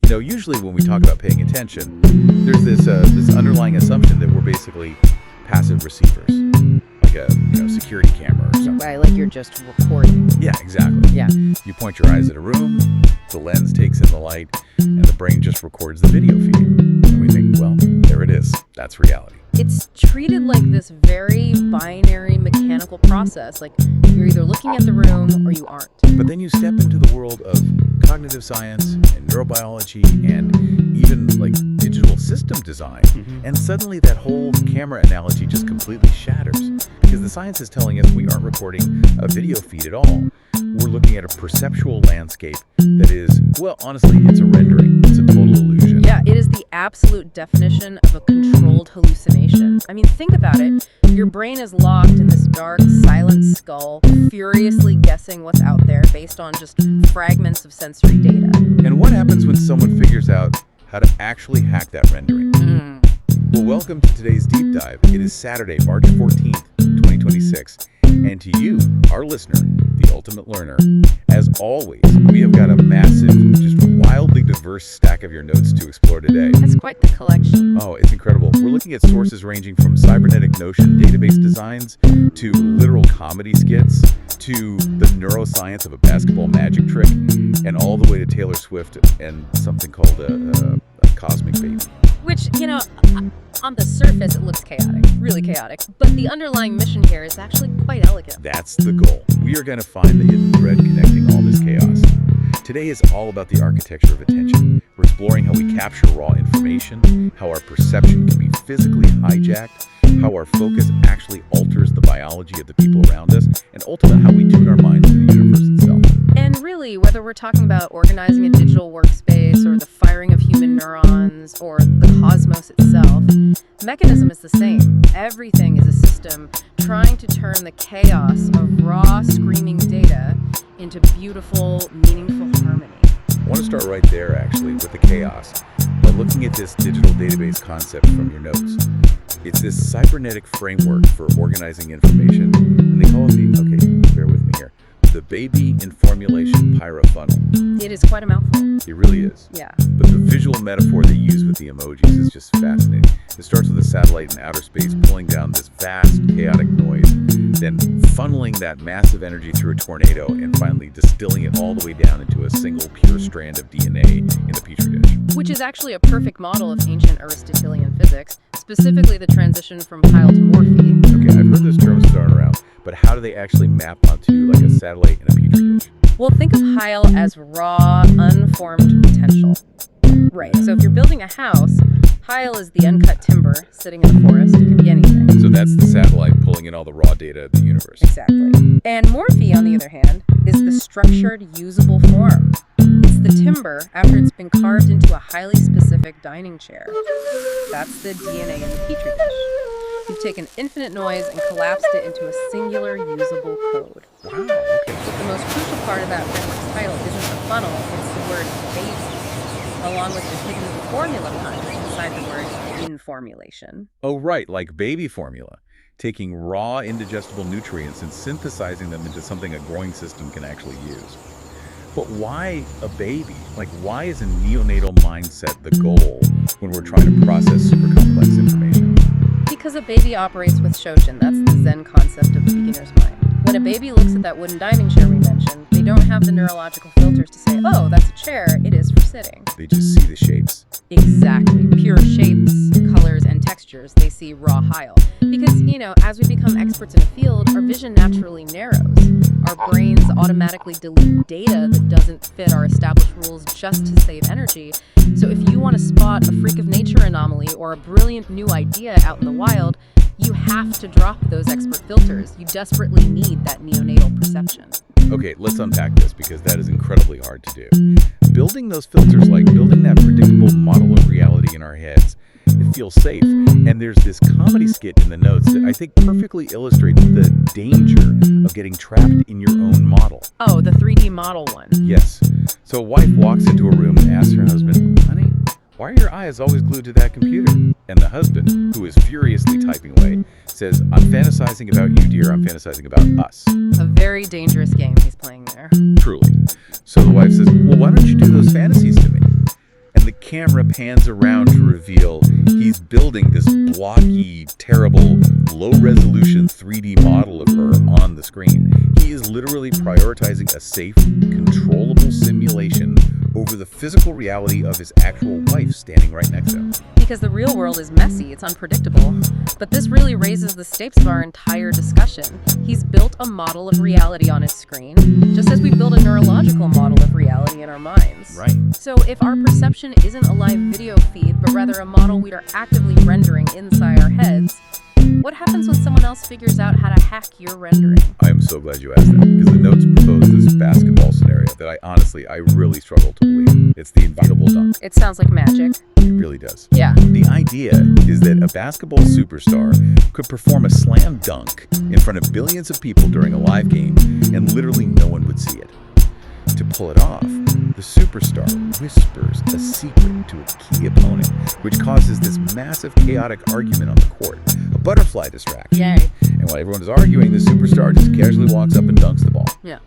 Usually when we talk about paying attention, there's this underlying assumption that we're basically passive receivers, like a security camera or something. Right, like you're just recording. Yeah, exactly. Yeah. You point your eyes at a room, the lens takes in the light, and the brain just records the video feed. And we think, well, there it is. That's reality. It's treated like this very binary mechanical process. Like you're either looking at the room or you aren't. But then you step into the world of cognitive science and neurobiology and even like digital system design. And suddenly that whole camera analogy just completely shatters. Because the science is telling us we aren't recording a video feed at all. We're looking at a perceptual landscape that is, well, honestly, it's a rendering. It's a total illusion. Yeah, it is the absolute definition of a controlled hallucination. I mean, think about it. Your brain is locked in this dark, silent skull, furiously guessing what's out there based on just fragments of sensory data. And what happens when someone figures out how to actually hack that rendering? Well, welcome to today's deep dive. It is Saturday, March 14th, 2026. And to you, our listener, the ultimate learner, as always, we have got a massive, just wildly diverse stack of your notes to explore today. That's quite the collection. Oh, it's incredible. We're looking at sources ranging from cybernetic notion database designs to literal comedy skits to the neuroscience of a basketball magic trick and all the way to Taylor Swift and something called a cosmic baby. Which, on the surface, it looks chaotic, really chaotic. But the underlying mission here is actually quite elegant. That's the goal. We are going to find the hidden thread connecting all this chaos. Today is all about the architecture of attention. We're exploring how we capture raw information, how our perception can be physically hijacked, how our focus actually alters the biology of the people around us, and ultimately how we tune our minds to the universe itself. And really, whether we're talking about organizing a digital workspace or the firing of human neurons or the cosmos itself, the mechanism is the same. Everything is a system trying to turn the chaos of raw, screaming data into beautiful, meaningful harmony. I want to start right there, actually, with the chaos, by looking at this digital database concept from your notes. It's this cybernetic framework for organizing information, and they call it bear with me here, the baby in formulation pyro funnel. It is quite a mouthful. It really is. Yeah. But the visual metaphor they use with the emojis is just fascinating. It starts with a satellite in outer space pulling down this vast, chaotic noise, then funneling that massive energy through a tornado, and finally distilling it all the way down into a single pure strand of DNA in the petri dish. Which is actually a perfect model of ancient Aristotelian physics, specifically the transition from pile to morphe. Okay, I've heard those terms thrown around, but how do they actually map onto like a satellite in a petri dish? Well, think of Heil as raw, unformed potential. Right, so if you're building a house, Heil is the uncut timber sitting in the forest. It could be anything. So that's the satellite pulling in all the raw data of the universe. Exactly. And morphe, on the other hand, is the structured, usable form. It's the timber after it's been carved into a highly specific dining chair. That's the DNA in the petri dish. You've taken infinite noise and collapsed it into a singular, usable code. Wow, okay. But the most crucial part of that framework's title isn't the funnel, it's the word baby, along with the hidden formula punch inside the word in formulation. Oh, right, like baby formula. Taking raw, indigestible nutrients and synthesizing them into something a growing system can actually use. But why a baby? Like, why is a neonatal mindset the goal when we're trying to process super complex information? Because a baby operates with Shoshin, that's the Zen concept of the beginner's mind. When a baby looks at that wooden dining chair we mentioned, they don't have the neurological filters to say, oh, that's a chair, it is for sitting. They just see the shapes. Exactly. Pure shapes, colors, and textures. They see raw Heil. Because, as we become experts in a field, our vision naturally narrows. Our brains automatically delete data that doesn't fit our established rules just to save energy. So if you want to spot a freak of nature anomaly or a brilliant new idea out in the wild, you have to drop those expert filters. You desperately need that neonatal perception. Okay, let's unpack this because that is incredibly hard to do. Building those filters, like building that predictable model of reality in our heads, it feels safe. And there's this comedy skit in the notes that I think perfectly illustrates the danger of getting trapped in your own model. Oh, the 3D model one. Yes. So a wife walks into a room and asks her husband, honey, why are your eyes always glued to that computer? And the husband, who is furiously typing away, says, I'm fantasizing about you, dear. I'm fantasizing about us. A very dangerous game he's playing there. Truly. So the wife says, well, why don't you do those fantasies to me? And camera pans around to reveal he's building this blocky, terrible, low-resolution 3D model of her on the screen. He is literally prioritizing a safe, controllable simulation over the physical reality of his actual wife standing right next to him. Because the real world is messy, it's unpredictable. But this really raises the stakes of our entire discussion. He's built a model of reality on his screen, just as we build a neurological model of reality in our minds. Right. So if our perception isn't a live video feed, but rather a model we are actively rendering inside our heads, what happens when someone else figures out how to hack your rendering? I am so glad you asked that, because the notes propose this basketball scenario that I really struggle to believe. It's the inevitable dunk. It sounds like magic. It really does. Yeah. The idea is that a basketball superstar could perform a slam dunk in front of billions of people during a live game, and literally no one would see it. To pull it off, the superstar whispers a secret to a key opponent, which causes this massive chaotic argument on the court, a butterfly distraction. Yay. And while everyone is arguing, the superstar just casually walks up and dunks the ball. Yeah.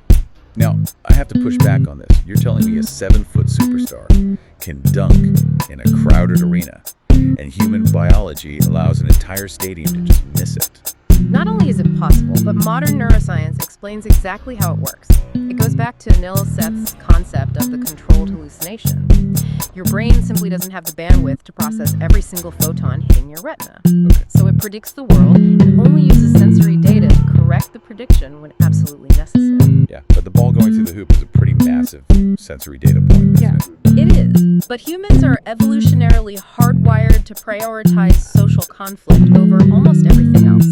Now, I have to push back on this. You're telling me a 7-foot superstar can dunk in a crowded arena, and human biology allows an entire stadium to just miss it. Not only is it possible, but modern neuroscience explains exactly how it works. It goes back to Neil Seth's concept of the controlled hallucination. Your brain simply doesn't have the bandwidth to process every single photon hitting your retina. Okay. So it predicts the world and only uses sensory data to correct the prediction when absolutely necessary. Yeah, but the ball going through the hoop is a pretty massive sensory data point, isn't it? It is. But humans are evolutionarily hardwired to prioritize social conflict over almost everything else.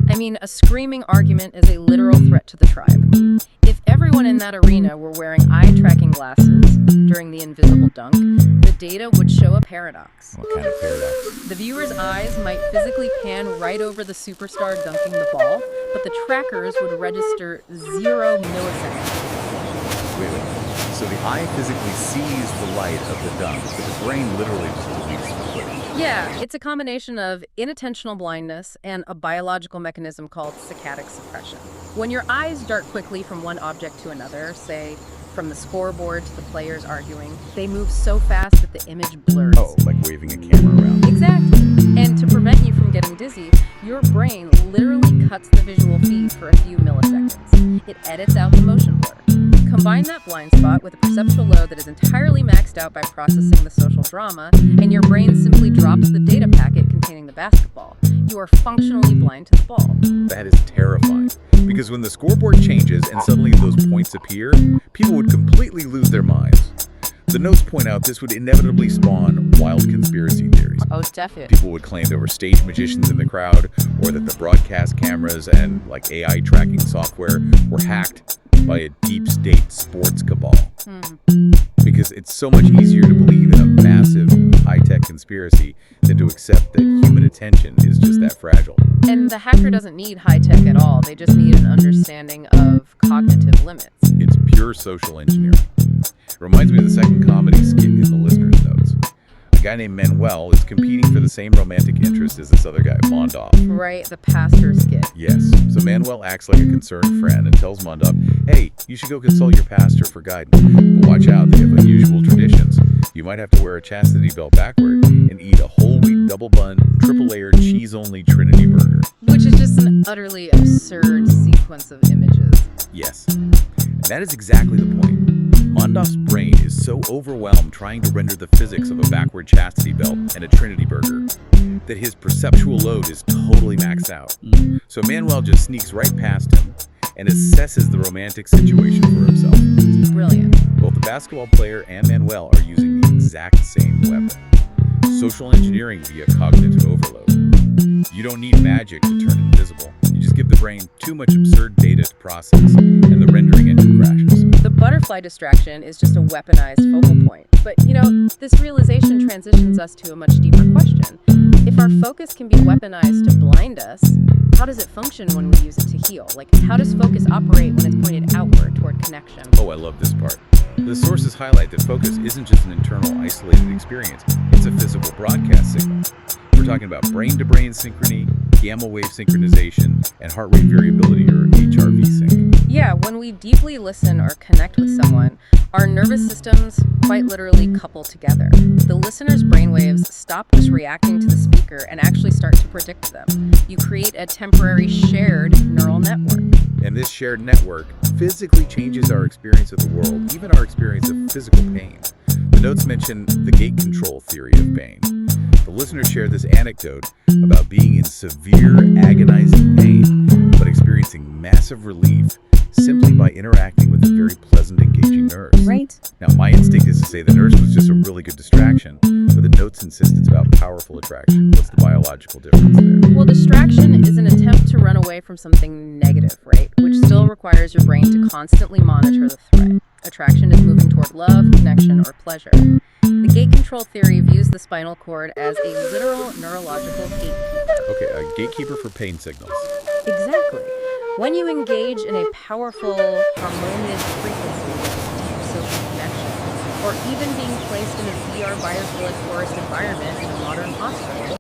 I mean, a screaming argument is a literal threat to the tribe. If everyone in that arena were wearing eye-tracking glasses during the invisible dunk, the data would show a paradox. What kind of paradox? The viewer's eyes might physically pan right over the superstar dunking the ball, but the trackers would register 0 milliseconds. Wait. So the eye physically sees the light of the dunk, but the brain literally just deletes the footage. Yeah, it's a combination of inattentional blindness and a biological mechanism called saccadic suppression. When your eyes dart quickly from one object to another, say from the scoreboard to the players arguing, they move so fast that the image blurs. Oh, like waving a camera around. Exactly. And to prevent you from getting dizzy, your brain literally cuts the visual feed for a few milliseconds. It edits out the motion blur. Combine that blind spot with a perceptual load that is entirely maxed out by processing the social drama, and your brain simply drops the data packet containing the basketball. You are functionally blind to the ball. That is terrifying, because when the scoreboard changes and suddenly those points appear, people would completely lose their minds. The notes point out this would inevitably spawn wild conspiracy theories. Oh, definitely. People would claim there were stage magicians in the crowd, or that the broadcast cameras and AI tracking software were hacked by a deep state sports cabal. Because it's so much easier to believe in a massive high-tech conspiracy than to accept that human attention is just that fragile. And the hacker doesn't need high tech at all. They just need an understanding of cognitive limits. It's pure social engineering. It reminds me of the second comedy skit in the listener's notes. A guy named Manuel is competing for the same romantic interest as this other guy, Mondov. Right, the pastor skit. Yes, so Manuel acts like a concerned friend and tells Mondov, hey, you should go consult your pastor for guidance. But watch out, they have unusual traditions. You might have to wear a chastity belt backward and eat a whole wheat double bun, triple layer, cheese-only Trinity burger. Which is just an utterly absurd sequence of images. Yes, and that is exactly the point. Mondov's brain is so overwhelmed trying to render the physics of a backward chastity belt and a Trinity burger that his perceptual load is totally maxed out. So Manuel just sneaks right past him and assesses the romantic situation for himself. It's brilliant. Both the basketball player and Manuel are using the exact same weapon. Social engineering via cognitive overload. You don't need magic to turn invisible. You just give the brain too much absurd data to process, and the rendering engine crashes. The butterfly distraction is just a weaponized focal point. But, this realization transitions us to a much deeper question. If our focus can be weaponized to blind us, how does it function when we use it to heal? Like, how does focus operate when it's pointed outward toward connection? Oh, I love this part. The sources highlight that focus isn't just an internal, isolated experience. It's a physical broadcast signal. We're talking about brain-to-brain synchrony, gamma wave synchronization, and heart rate variability, or HRV sync. Yeah, when we deeply listen or connect with someone, our nervous systems quite literally couple together. The listener's brainwaves stop just reacting to the speaker and actually start to predict them. You create a temporary shared neural network. And this shared network physically changes our experience of the world, even our experience of physical pain. The notes mention the gate control theory of pain. The listener shared this anecdote about being in severe, agonizing pain, but experiencing massive relief simply by interacting with a very pleasant, engaging nurse. Right. Now, my instinct is to say the nurse was just a really good distraction, but the notes insist it's about powerful attraction. What's the biological difference there? Well, distraction is an attempt to run away from something negative, right? Which still requires your brain to constantly monitor the threat. Attraction is moving toward love, connection, or pleasure. The gate control theory views the spinal cord as a literal neurological gatekeeper. Okay, a gatekeeper for pain signals. Exactly. When you engage in a powerful, harmonious frequency, deep social connection, or even being placed in a VR virus-filled forest environment in a modern hospital,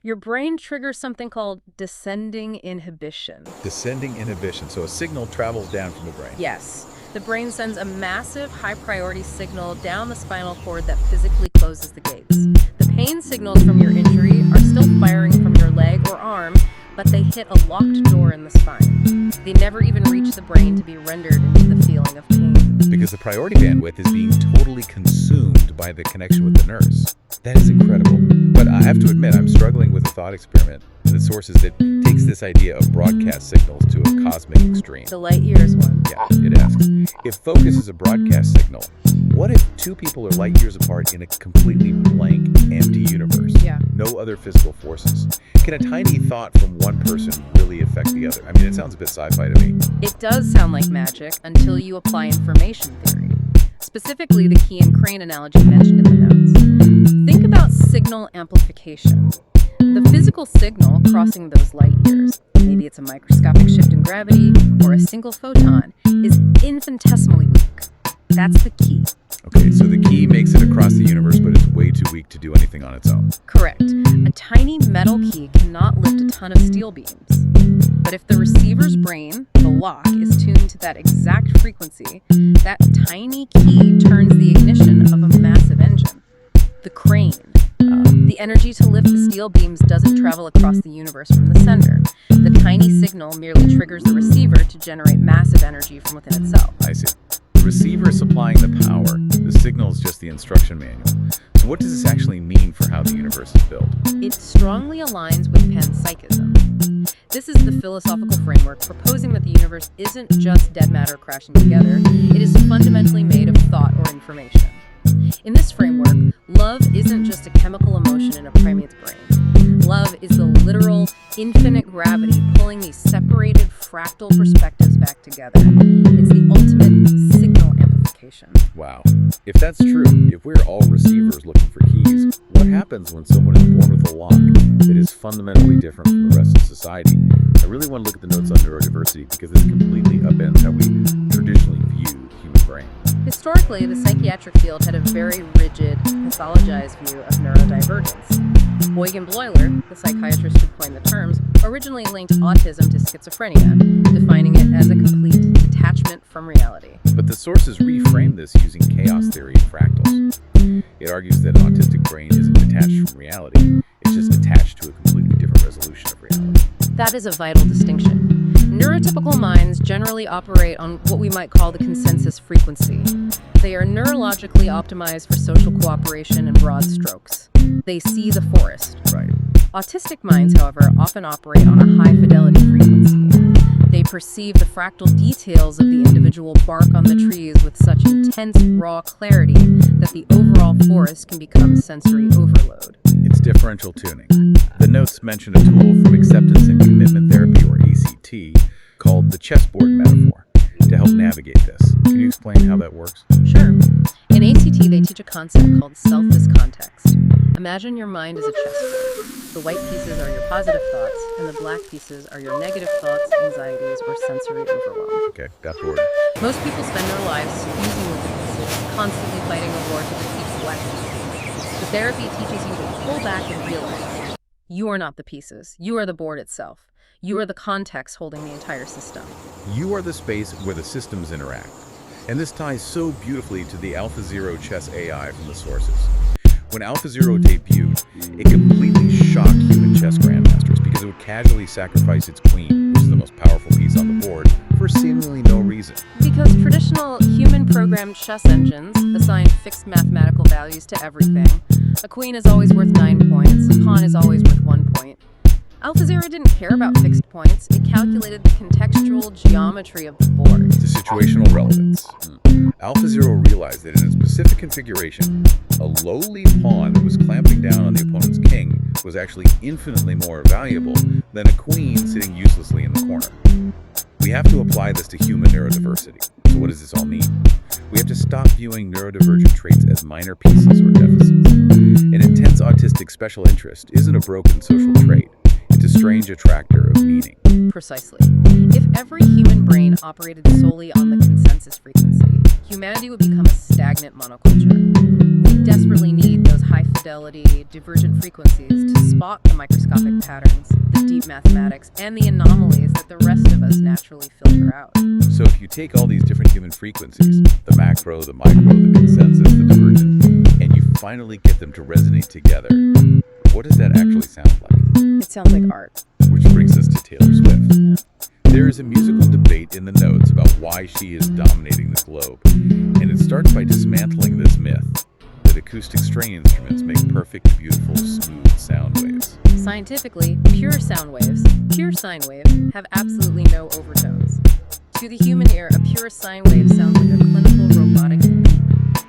your brain triggers something called descending inhibition. Descending inhibition, so a signal travels down from the brain. Yes. The brain sends a massive, high-priority signal down the spinal cord that physically closes the gates. The pain signals from your injury are still firing from your leg or arm, but they hit a locked door in the spine. They never even reach the brain to be rendered into the feeling of pain. Because the priority bandwidth is being totally consumed by the connection with the nurse. That is incredible. But I have to admit, I'm struggling with a thought experiment that sources that takes this idea of broadcast signals to a cosmic extreme. The light years one. Yeah, it asks, if focus is a broadcast signal, what if two people are light years apart in a completely blank, empty universe? Yeah. No other physical forces. Can a tiny thought from one person really affect the other? I mean, it sounds a bit sci-fi to me. It does sound like magic until you apply information theory. Specifically, the key and crane analogy mentioned in the notes. Think about signal amplification. The physical signal crossing those light years, maybe it's a microscopic shift in gravity or a single photon, is infinitesimally weak. That's the key. Okay, so the key makes it across the universe, but it's way too weak to do anything on its own. Correct. A tiny metal key cannot lift a ton of steel beams. But if the receiver's brain, the lock, is tuned to that exact frequency, that tiny key turns the ignition of a massive engine. The crane. The energy to lift the steel beams doesn't travel across the universe from the sender. The tiny signal merely triggers the receiver to generate massive energy from within itself. I see. The receiver is supplying the power. The signal is just the instruction manual. So what does this actually mean for how the universe is built? It strongly aligns with panpsychism. This is the philosophical framework proposing that the universe isn't just dead matter crashing together. It is fundamentally made of thought or information. In this framework, love isn't just a chemical emotion in a primate's brain. Love is the literal, infinite gravity pulling these separated, fractal perspectives back together. It's the ultimate signal amplification. Wow. If that's true, if we're all receivers looking for keys, what happens when someone is born with a lock that is fundamentally different from the rest of society? I really want to look at the notes on neurodiversity because this completely upends how we traditionally view the human brain. Historically, the psychiatric field had a very rigid, pathologized view of neurodivergence. Eugen Bleuler, the psychiatrist who coined the terms, originally linked autism to schizophrenia, defining it as a complete detachment from reality. But the sources reframe this using chaos theory and fractals. It argues that an autistic brain isn't detached from reality, it's just attached to a completely different resolution of reality. That is a vital distinction. Neurotypical minds generally operate on what we might call the consensus frequency. They are neurologically optimized for social cooperation in broad strokes. They see the forest. Right. Autistic minds, however, often operate on a high-fidelity frequency. They perceive the fractal details of the individual bark on the trees with such intense, raw clarity that the overall forest can become sensory overload. It's differential tuning. The notes mention a tool from acceptance and commitment therapy, or ACT, called the chessboard metaphor, to help navigate this. Can you explain how that works? Sure. In ACT, they teach a concept called self as context. Imagine your mind as a chessboard. The white pieces are your positive thoughts, and the black pieces are your negative thoughts, anxieties, or sensory overwhelm. Okay, got bored. Most people spend their lives fusing with the pieces, constantly fighting a war to defeat the black pieces. The therapy teaches you to pull back and realize you are not the pieces. You are the board itself. You are the context holding the entire system. You are the space where the systems interact. And this ties so beautifully to the AlphaZero chess AI from the sources. When AlphaZero debuted, it completely shocked human chess grandmasters because it would casually sacrifice its queen, which is the most powerful piece on the board, for seemingly no reason. Because traditional human-programmed chess engines assign fixed mathematical values to everything. A queen is always worth 9 points, a pawn is always worth 1 point. AlphaZero didn't care about fixed points, it calculated the contextual geometry of the board. The situational relevance. AlphaZero realized that in a specific configuration, a lowly pawn that was clamping down on the opponent's king was actually infinitely more valuable than a queen sitting uselessly in the corner. We have to apply this to human neurodiversity. So what does this all mean? We have to stop viewing neurodivergent traits as minor pieces or deficits. An intense autistic special interest isn't a broken social trait. It's a strange attractor of meaning. Precisely. If every human brain operated solely on the consensus frequency, humanity would become a stagnant monoculture. We desperately need those high-fidelity, divergent frequencies to spot the microscopic patterns, the deep mathematics, and the anomalies that the rest of us naturally filter out. So if you take all these different human frequencies, the macro, the micro, the consensus, the divergent, and you finally get them to resonate together, what does that actually sound like? It sounds like art. Which brings us to Taylor Swift. There is a musical debate in the notes about why she is dominating the globe, and it starts by dismantling this myth that acoustic string instruments make perfect, beautiful, smooth sound waves. Scientifically, pure sound waves, pure sine waves, have absolutely no overtones. To the human ear, a pure sine wave sounds like a clinical robotic beep.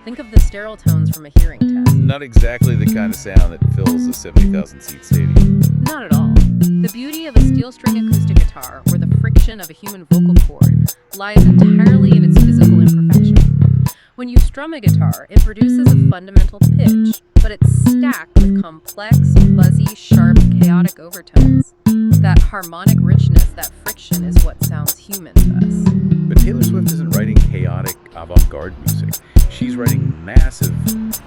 Think of the sterile tones from a hearing test. Not exactly the kind of sound that fills a 70,000-seat stadium. Not at all. The beauty of a steel string acoustic guitar, or the friction of a human vocal cord, lies entirely in its physical imperfection. When you strum a guitar, it produces a fundamental pitch, but it's stacked with complex, buzzy, sharp, chaotic overtones. That harmonic richness, that friction, is what sounds human to us. But Taylor Swift isn't writing chaotic, avant-garde music. She's writing massive,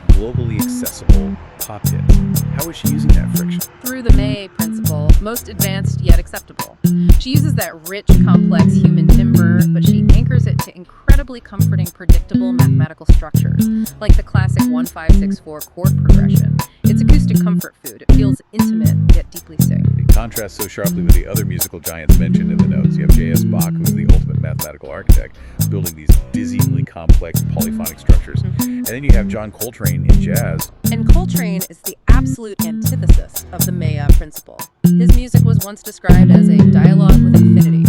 globally accessible pop hits. How is she using that friction? Through the May principle, most advanced yet acceptable. She uses that rich, complex human timbre, but she anchors it to incredibly comforting, predictable mathematical structures, like the classic 1-5-6-4 chord progression. It's acoustic comfort food. It feels intimate, yet deeply safe. It contrasts so sharply with the other musical giants mentioned in the notes. You have J.S. Bach, who's the ultimate mathematical architect, building these dizzyingly complex polyphonic structures. And then you have John Coltrane in jazz. And Coltrane is the absolute antithesis of the Maya principle. His music was once described as a dialogue with infinity.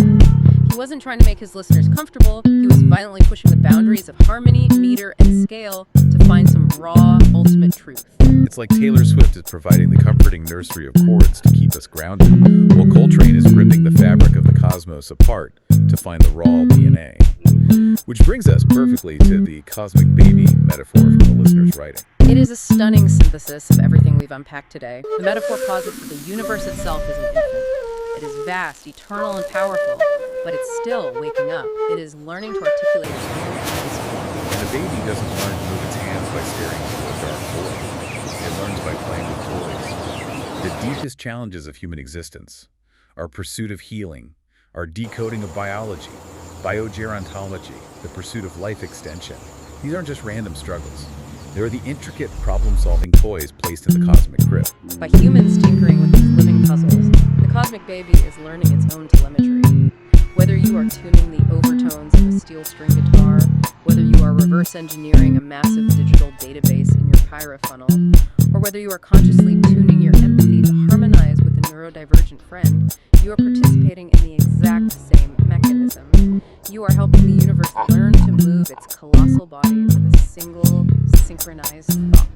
He wasn't trying to make his listeners comfortable, he was violently pushing the boundaries of harmony, meter, and scale to find some raw, ultimate truth. It's like Taylor Swift is providing the comforting nursery of chords to keep us grounded, while Coltrane is ripping the fabric of the cosmos apart to find the raw DNA. Which brings us perfectly to the cosmic baby metaphor from the listener's writing. It is a stunning synthesis of everything we've unpacked today. The metaphor posits that the universe itself is an infant. It is vast, eternal, and powerful, but it's still waking up. It is learning to articulate its own peaceful. And a baby doesn't learn to move its hands by staring into a dark void. It learns by playing with toys. The deepest challenges of human existence, our pursuit of healing, our decoding of biology, biogerontology, the pursuit of life extension, these aren't just random struggles. They're the intricate problem-solving toys placed in the cosmic crib. By humans tinkering with these living puzzles, the cosmic baby is learning its own telemetry. Whether you are tuning the overtones of a steel string guitar, whether you are reverse engineering a massive digital database in your Pyra funnel, or whether you are consciously tuning your empathy to harmonize with a neurodivergent friend, you are participating in the exact same mechanism. You are helping the universe learn to move its colossal body with a single, synchronized thought.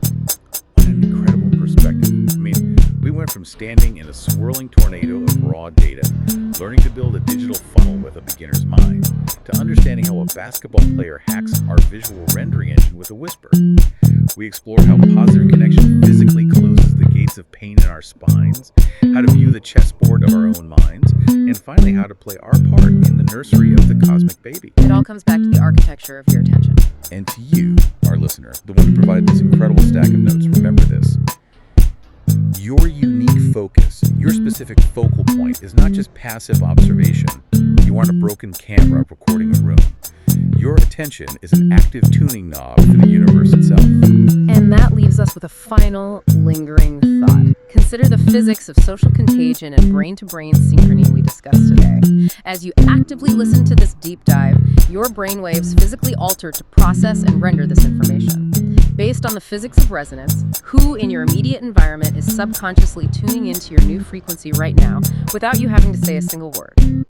What an incredible perspective. I mean, we went from standing in a swirling tornado of raw data, learning to build a digital funnel with a beginner's mind, to understanding how a basketball player hacks our visual rendering engine with a whisper. We explored how positive connection physically closes the gates of pain in our spines, how to view the chessboard of our own minds, and finally how to play our part in the nursery of the cosmic baby. It all comes back to the architecture of your attention. And to you, our listener, the one who provided this incredible stack of notes, remember this. Your unique focus, your specific focal point, is not just passive observation. You aren't a broken camera recording a room. Your attention is an active tuning knob for the universe itself. And that leaves us with a final, lingering thought. Consider the physics of social contagion and brain-to-brain synchrony we discussed today. As you actively listen to this deep dive, your brainwaves physically alter to process and render this information. Based on the physics of resonance, who in your immediate environment is subconsciously tuning into your new frequency right now without you having to say a single word?